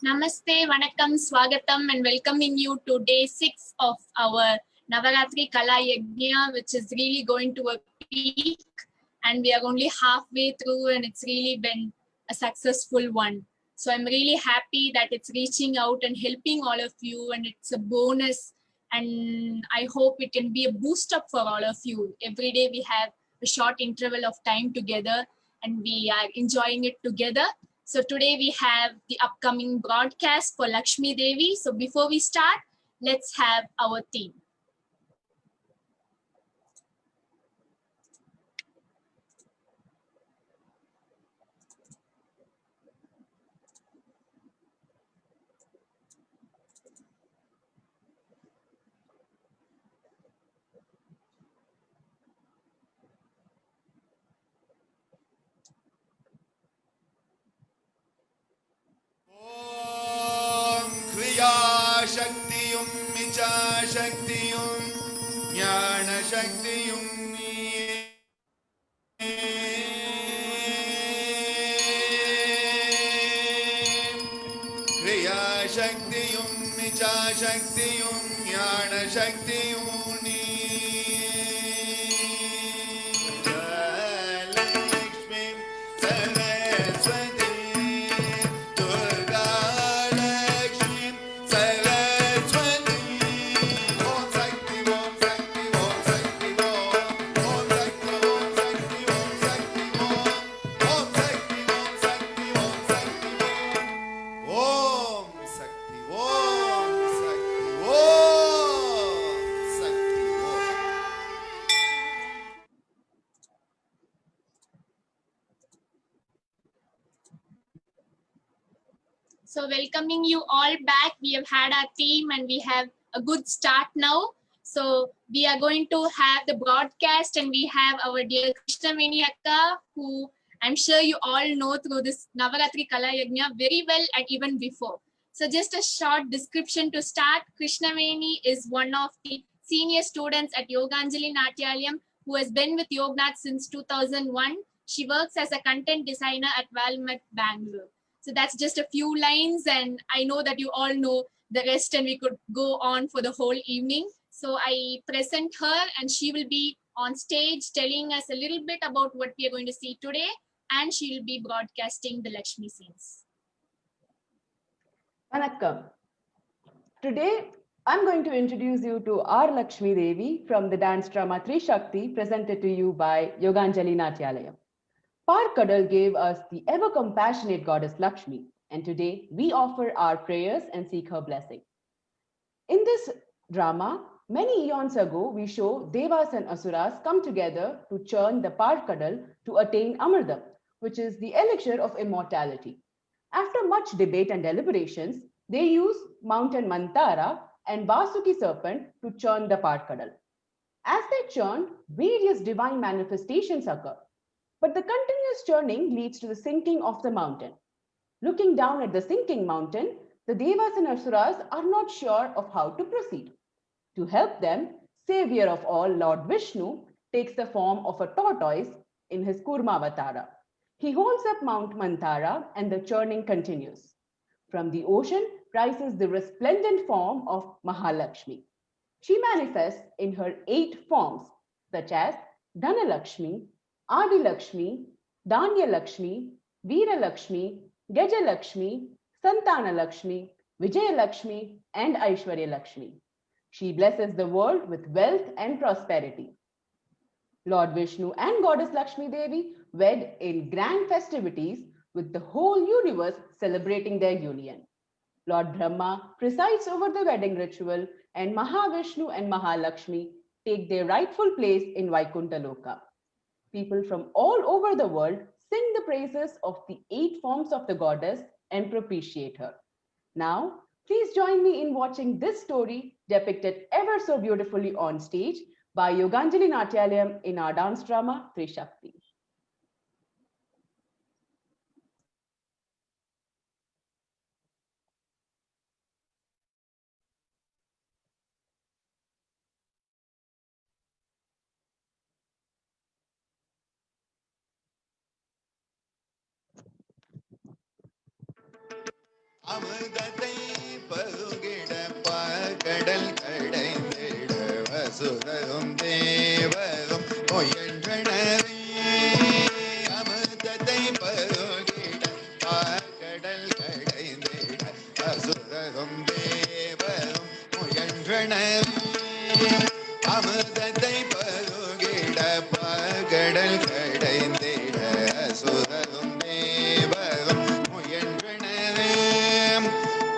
Namaste, Vanakkam, Swagatam, and welcoming you to day 6 of our Navaratri Kala Yajna, which is really going to a peak. And we are only halfway through, and it's really been a successful one. So I'm really happy that it's reaching out and helping all of you, and it's a bonus. And I hope it can be a boost up for all of you. Every day we have a short interval of time together, and we are enjoying it together. So today we have the upcoming broadcast for Lakshmi Devi. So before we start, let's have our theme. शक्तियुं मिचा शक्तियुं ज्ञान शक्तियुं क्रिया शक्तियुं मिचा शक्तियुं ज्ञान शक्तियुं So welcoming you all back. We have had our theme and we have a good start now. So we are going to have the broadcast, and we have our dear Krishnaveni Akka, who I'm sure you all know through this Navaratri Kala Yajna very well and even before. So just a short description to start. Krishnaveni is one of the senior students at Yoganjali Natyalayam who has been with Yognath since 2001. She works as a content designer at Valmet, Bangalore. So that's just a few lines, and I know that you all know the rest, and we could go on for the whole evening. So I present her, and she will be on stage telling us a little bit about what we are going to see today, and she will be broadcasting the Lakshmi scenes. Vanakkam. Today, I'm going to introduce you to our Lakshmi Devi from the dance drama Trishakti, presented to you by Yoganjali Natyalayam. Parkadal gave us the ever-compassionate goddess Lakshmi, and today we offer our prayers and seek her blessing. In this drama, many eons ago, we show Devas and Asuras come together to churn the Parkadal to attain Amardam, which is the elixir of immortality. After much debate and deliberations, they use mountain Mantara and Vasuki serpent to churn the Parkadal. As they churn, various divine manifestations occur. But the continuous churning leads to the sinking of the mountain. Looking down at the sinking mountain, the Devas and Asuras are not sure of how to proceed. To help them, Savior of all, Lord Vishnu, takes the form of a tortoise in his Kurmavatara. He holds up Mount Mantara and the churning continues. From the ocean rises the resplendent form of Mahalakshmi. She manifests in her 8 forms, such as Dhanalakshmi, Adi Lakshmi, Danya Lakshmi, Veera Lakshmi, Gaja Lakshmi, Santana Lakshmi, Vijaya Lakshmi, and Aishwarya Lakshmi. She blesses the world with wealth and prosperity. Lord Vishnu and Goddess Lakshmi Devi wed in grand festivities, with the whole universe celebrating their union. Lord Brahma presides over the wedding ritual, and Mahavishnu and Mahalakshmi take their rightful place in Vaikuntha Loka. People from all over the world sing the praises of the 8 forms of the goddess and propitiate her. Now, please join me in watching this story depicted ever so beautifully on stage by Yoganjali Natyalayam in our dance drama Trishakti. அமிர்தத்தை பருகிட பாற்கடல் கடைந்திட வசுதரும் தேவரும் முயன்றனரே. அமிர்தத்தை பருகிட பாற்கடல் கடைந்திட வசுதரும் தேவரும் முயன்றனரே. அமிர்தத்தை பருகிட பாற்கடல் கடைந்திட சுதரும் தேவரும் முயன்றனரே.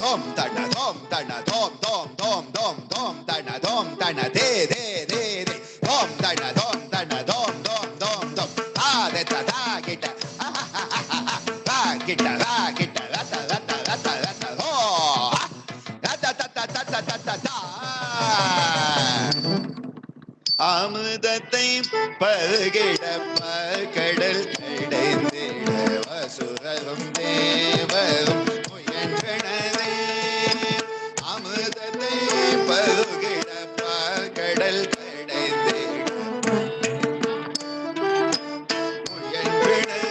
தோம் தன தோம் தன தோம் தோம் தோம் தோம் தோம் தன தோம் தன தே தே தே தே தோம் தன தோம் தன தோம் தோம் தோம் தோம் தாதே ததா கிட்ட தா கிட்ட ரா கிட்ட ரத ரத ரத ரத ஹோ ரத தத தத தத தா. அமிர்தத்தை பருகிட கடல் கடைந்திட வசுரரும் தேவரும் முயன்றனரே. அமிர்தத்தை பருகிட கடல் கடைந்திட முயன்றனரே.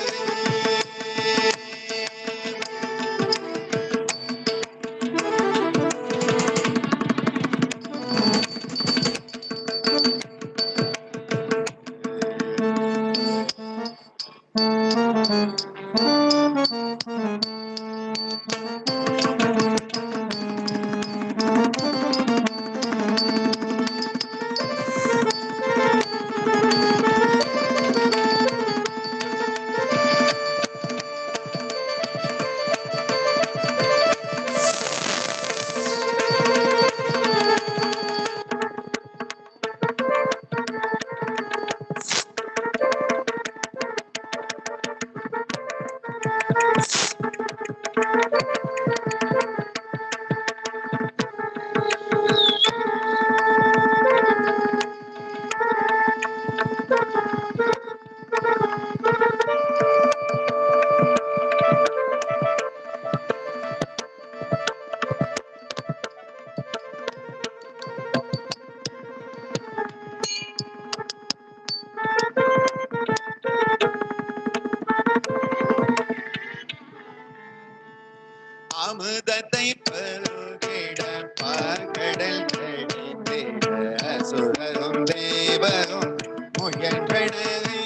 அமிர்தத்தை பருகிட பாற்கடல் கடைந்திட சுரரும் தேவரும் முயன்றனரே.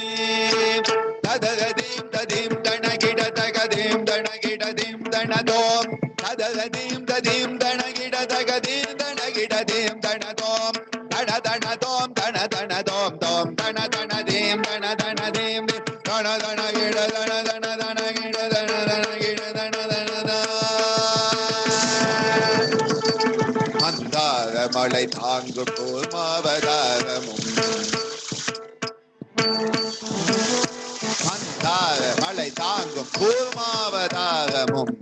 ததகதீம் ததீம் தனகிட தகதீம் தனகிடதீம் தனதோம் ததகதீம் ததீம் தனகிட தகதீம் தனகிடதீம் தனதோம் தன தனதோம் தன தனதோம் தோம் தன தனதீம் தன தனதீம் தன தனகிட தன தன தனகிட தன தனகிட தன தனதா. மந்தார மலை தாங்கு போல் மாவதாரமும் மந்தார மலை தாங்கும் கூர்மாவதாரமும்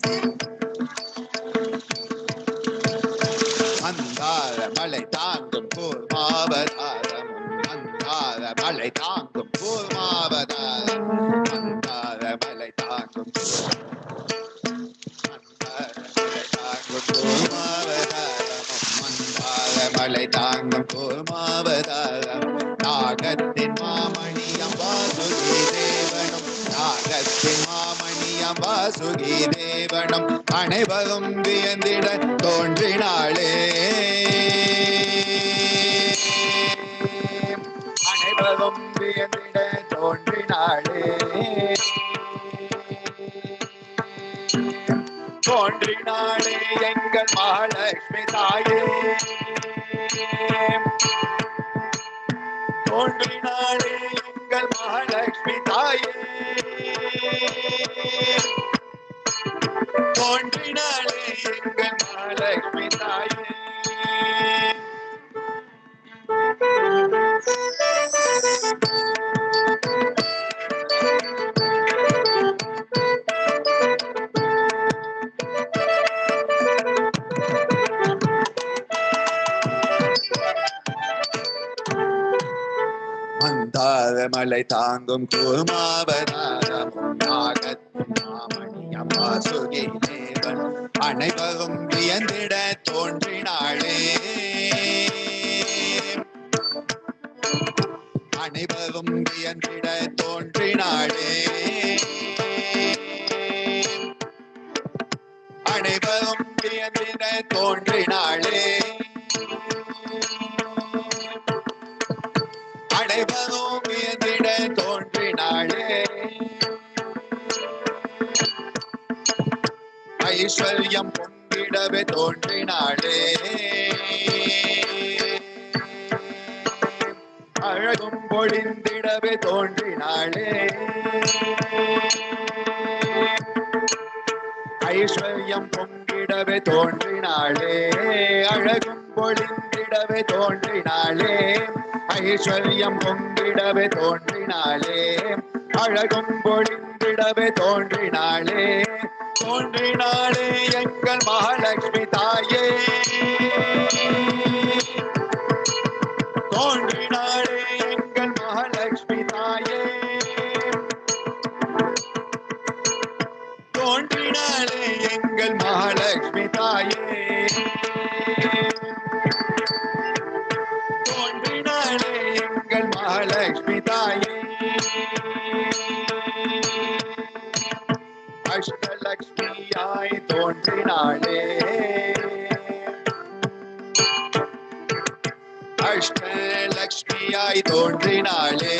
மந்தார மலை தாங்கும் கூர்மாவதாரமும் மந்தார மலை தாங்கும் கூர்மாவதாரம் மந்தார மலை தாங்கும் மலை தாங்கும் கூர்மாவதாரம் நாகத்தின் மாமணியம் வாசுகி தேவனும் நாகத்தின் மாமணியம் வாசுகி தேவனும் அனைவரும் வியந்திட தோன்றினாளே. அனைவரும் வியந்திட தோன்றினாளே. தோன்றினாளே எங்கள் மகாலட்சுமி தாயே. தோன்றினாளே எங்கள் மகாலட்சுமி தாயே. தோன்றினாளே எங்கள் மகாலட்சுமி தாயே. மந்தார மலை தாங்கும் கூர்மாவதாரமும் நாகத்தின் மாமணியம் வாசுகி தேவன் அனைவரும் வியந்திட தோன்றினாளே. அனைவரும் வியந்திட தோன்றினாளே. அனை அடைபவம் வியந்திட தோன்றினாளே அடைபவம் வியந்திட தோன்றினாளே ஐஸ்வர்யம் பொங்கிடவே தோன்றினாளே அழகும் பொழிந்திடவே தோன்றினாளே ஐஸ்வர்யம் பொங்கிடவே தோன்றினாளே அழகும் பொழிந்திடவே தோன்றினாளே ஐஸ்வர்யம் பொங்கிடவே தோன்றினாளே அழகும் பொழிந்திடவே தோன்றினாளே தோன்றினாளே எங்கள் மகாலட்சுமி தாயே தோன்றினாளே எங்கள் மகாலட்சுமி தாயே தோன்றினாளே எங்கள் மகாலட்சுமி தாயே தோன்றினாளே எங்கள் மகாலட்சுமி தாயே அஷ்டலட்சுமியாய் தோன்றினாளே அஷ்டலட்சுமியாய் தோன்றினாளே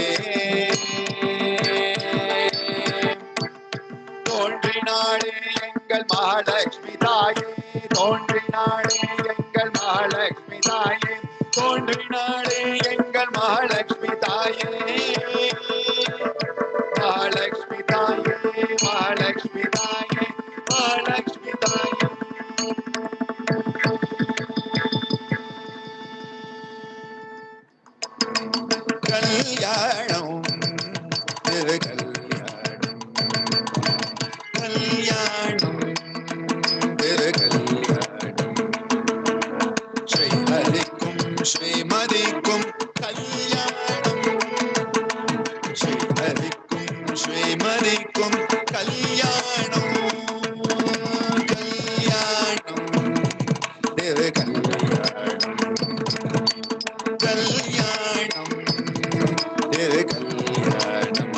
தோன்றினாளே எங்கள் மகாலட்சுமி தாயே தோன்றினாளே எங்கள் மகாலட்சுமி தாயே தோன்றினாளே எங்கள் மகாலட்சுமி தாயே மகாலட்சுமி தாயே மகாலட்சுமி தாயே மகாலட்சுமி தாயே கல்யாணம் திரு கல்யாணம் கல்யாணம் திரு கல்யாணம் ஸ்ரீஹரிக்கும் ஸ்ரீமதிக்கும் கல்யாணம் ஸ்ரீஹரிக்கும் ஸ்ரீமதிக்கும் கல்யாணம் கல்யாணம் திரு கல்யாணம் கல்யாணம் திரு கல்யாணம்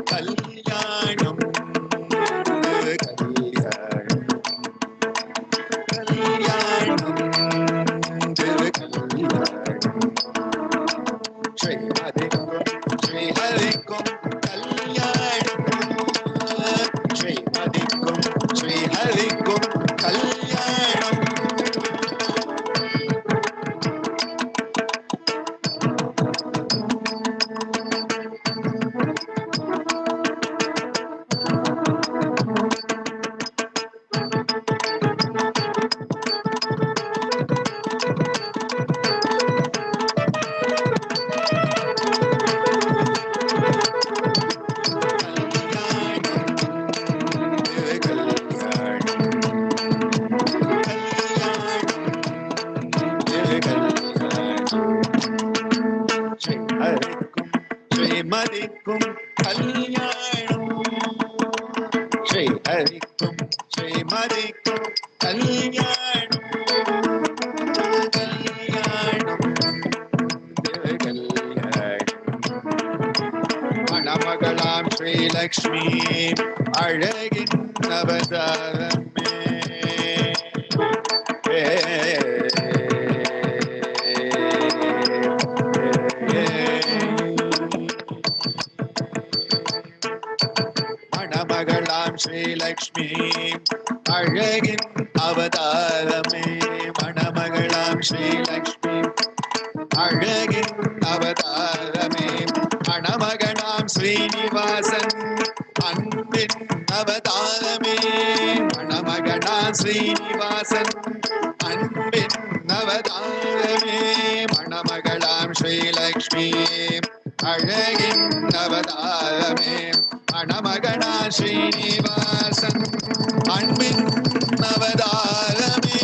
கல்யாணம் திரு கல்யாணம் கல்யாணம் திரு கல்யாணம் ஸ்ரீஹரிக்கும் ஸ்ரீஹரிக்கும் கல்யாணம் ஸ்ரீஹரிக்கும் ஸ்ரீஹரிக்கும் கல்யாணம் ஸ்ரீமதிக்கும் கல்யாணம் ஸ்ரீஹரிக்கும் ஸ்ரீமதிக்கும் கல்யாணம் கல்யாணம் திரு கல்யாணம் மணமகளாம் ஸ்ரீலக்ஷ்மி அழகின் அவதாரமே மணமகளாம் ஸ்ரீலக்ஷ்மி அழகின் அவதாரமே மணமகளாம் ஸ்ரீலக்ஷ்மி அழகின் அவதாரமே மணமகனாம் ஸ்ரீனிவாசன் அவதாரமே மணமகனா ஸ்ரீனிவாசன் அன்பின் அவதாரமே மணமகளாம் ஸ்ரீலக்ஷ்மி அழகின் அவதாரமே மணமகனா ஸ்ரீனிவாசன் அன்பின் அவதாரமே.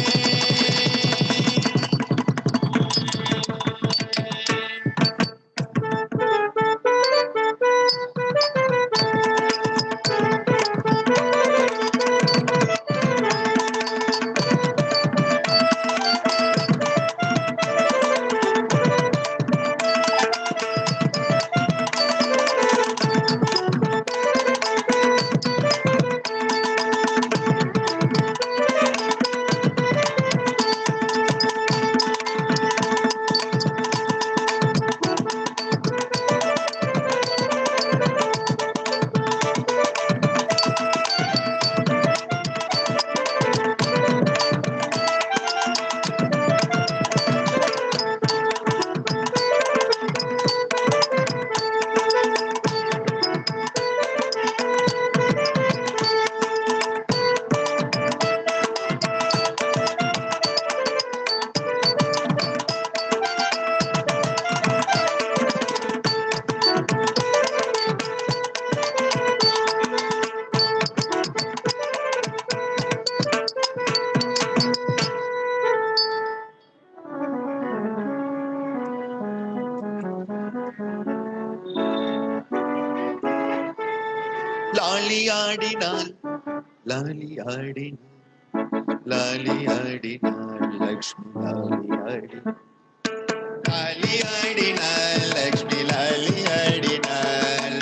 லாலி ஆடினாள் லாலி ஆடினாள் லாலி ஆடினாள் லக்ஷ்மி லாலி ஆடினாள் லாலி ஆடினாள் லக்ஷ்மி லாலி ஆடினாள்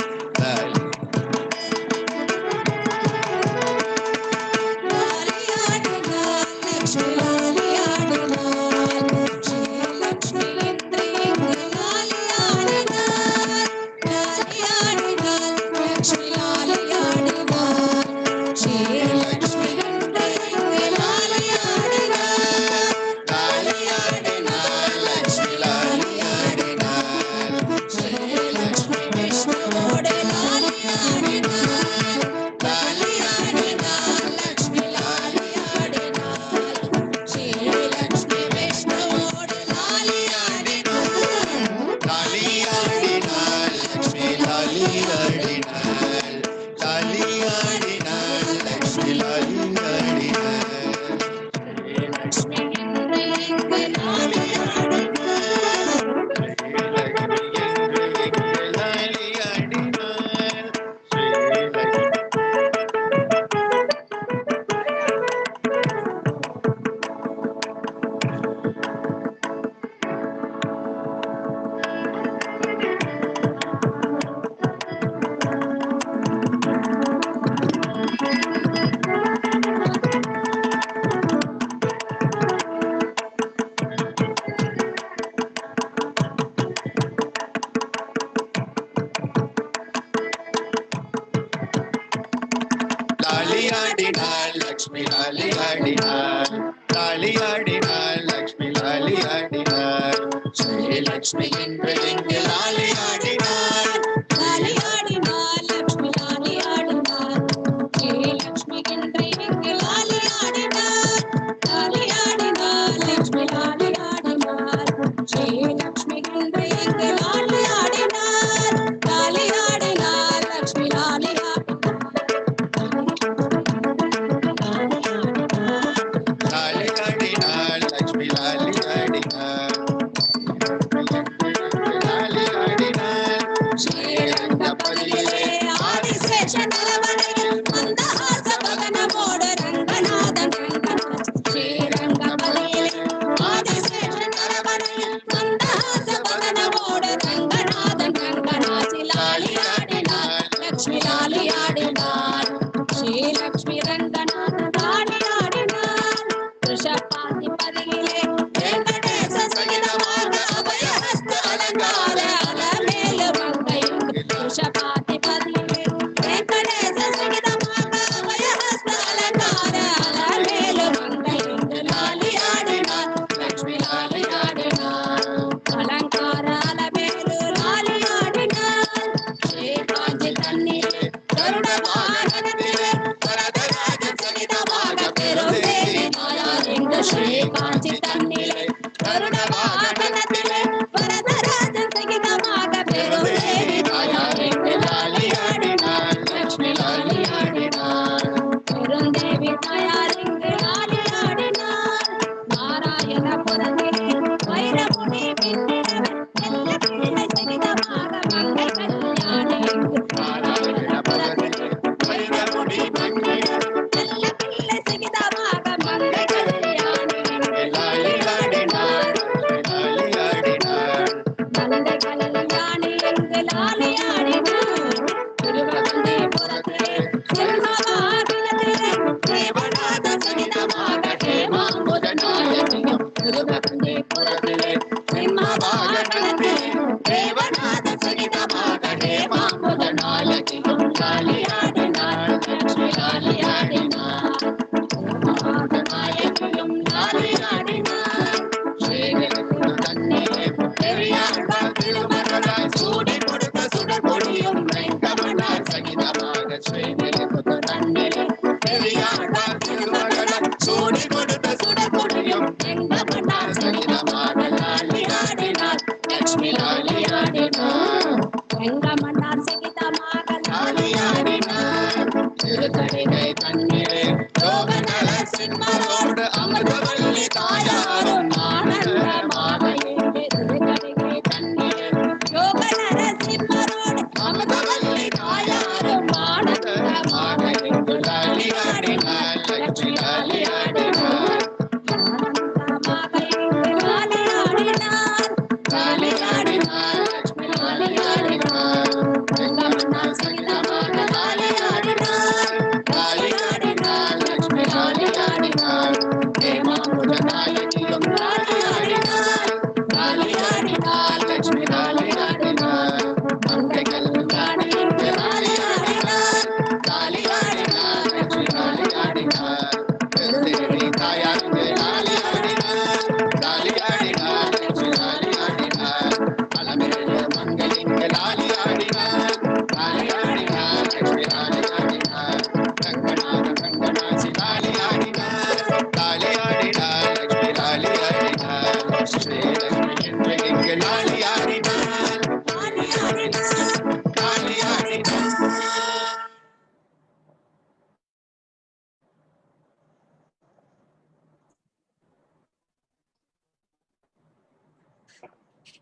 லாலி ஆடினாள் லக்ஷ்மி லாலி ஆடினாள் லாலி ஆடினாள் லக்ஷ்மி லாலி ஆடினாள் ஸ்ரீ லக்ஷ்மி என்று இங்கு லாலி ஆடினாள் லாலி ஆடினாள் லக்ஷ்மி லாலி ஆடினாள் ஸ்ரீ லக்ஷ்மி என்று இங்கு லாலி ஆடினாள் லாலி ஆடினாள் லக்ஷ்மி லாலி ஆடினாள் ஸ்ரீ லக்ஷ்மி என்று இங்கு லாலி ஆடினாள் லாலி ஆடினாள் லக்ஷ்மி லாலி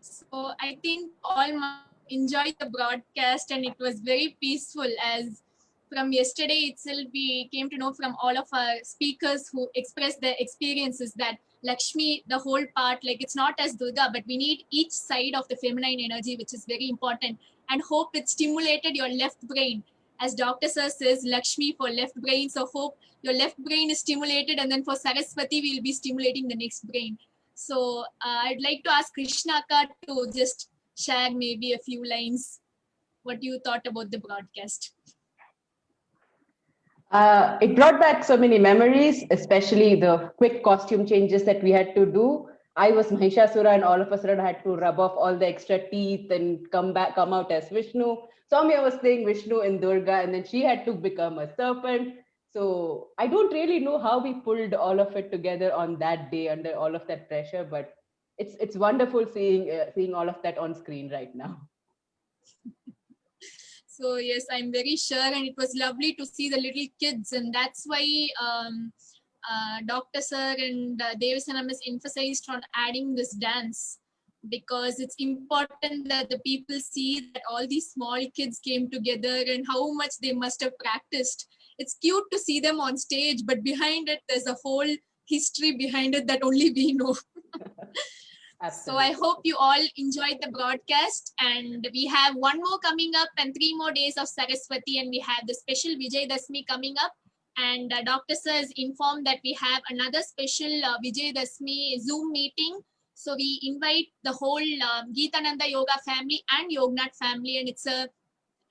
So I think all enjoyed the broadcast, and it was very peaceful, as from yesterday itself we came to know from all of our speakers who expressed their experiences that Lakshmi, the whole part, like it's not as Durga, but we need each side of the feminine energy, which is very important, and hope it stimulated your left brain. As Dr. Sir says, Lakshmi for left brain, so hope your left brain is stimulated, and then for Saraswati we'll be stimulating the next brain. So I'd like to ask Krishnaka to just share maybe a few lines, what you thought about the broadcast. It brought back so many memories, especially the quick costume changes that we had to do. I was Mahishasura, and all of a sudden I had to rub off all the extra teeth and come out as Vishnu. Soumya was playing Vishnu in Durga, and then she had to become a serpent. So I don't really know how we pulled all of it together on that day under all of that pressure, but it's wonderful seeing all of that on screen right now. So yes, I'm very sure, and it was lovely to see the little kids, and that's why Dr. Sir and Devasanam is emphasized on adding this dance, because it's important that the people see that all these small kids came together and how much they must have practiced. It's cute to see them on stage, but behind it, there's a whole history behind it that only we know. So I hope you all enjoyed the broadcast, and we have one more coming up and 3 more days of Saraswati, and we have the special Vijay Dashmi coming up, and Dr. Sir is informed that we have another special Vijay Dashmi Zoom meeting. So we invite the whole Geetananda Yoga family and Yognath family, and it's a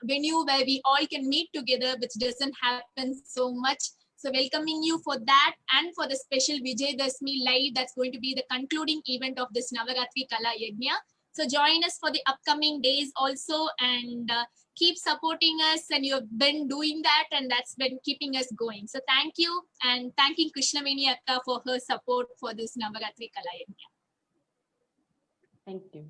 venue where we all can meet together, which doesn't happen so much. So welcoming you for that and for the special Vijay Dashmi live that's going to be the concluding event of this Navaratri Kala Yajna. So join us for the upcoming days also, and keep supporting us, and you've been doing that, and that's been keeping us going. So thank you, and thanking Krishnaveni Akka for her support for this Navaratri Kala Yajna. Thank you.